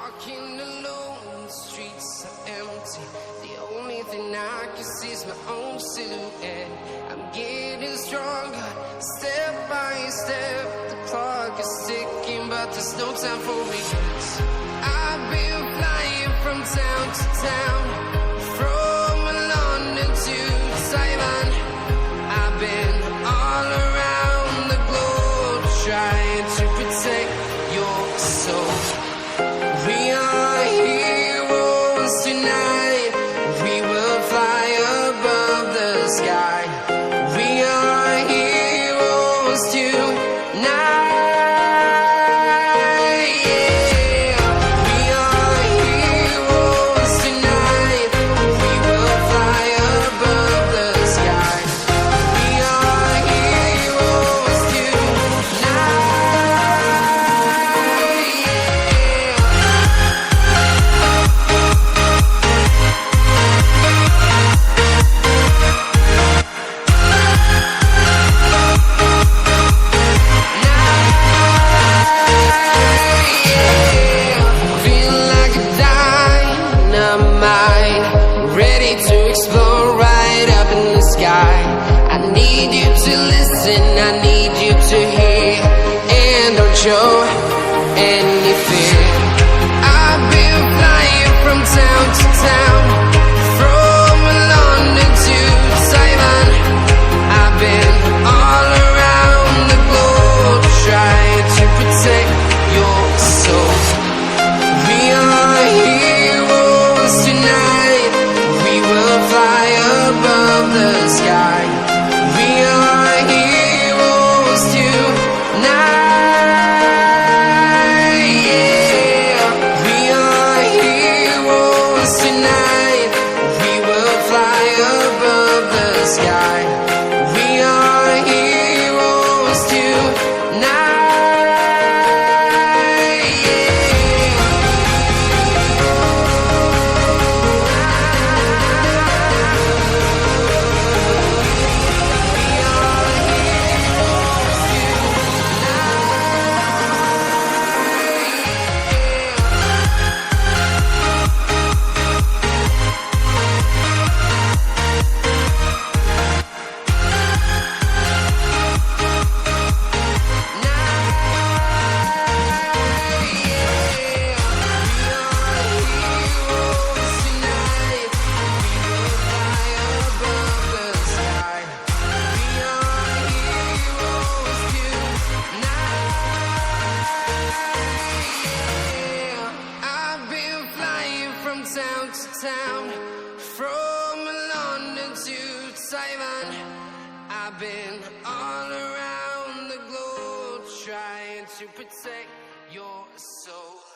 walking alone, the streets are empty. The only thing I can see is my own silhouette. I'm getting stronger, step by step. The clock is ticking, but there's no time for regrets. I've been flying from town to town, from London to Taiwan. I've been all around the globe, trying to protect your soul. We are heroes tonight. We will fly above the sky. We are heroes tonight. Yeah. We are heroes tonight. We will fly above the sky. We are heroes tonight. I need you to listen, I need you to hear, and don't show any fear. I've been flying from town to town, from London to Taiwan. I've been all around the globe, trying to protect your soul. We are heroes tonight. We will fly above the sky. We are heroes tonight. Yeah. We are heroes tonight. We will fly above the sky. We are heroes tonight. Town to town, from London to Taiwan. I've been all around the globe, trying to protect your soul.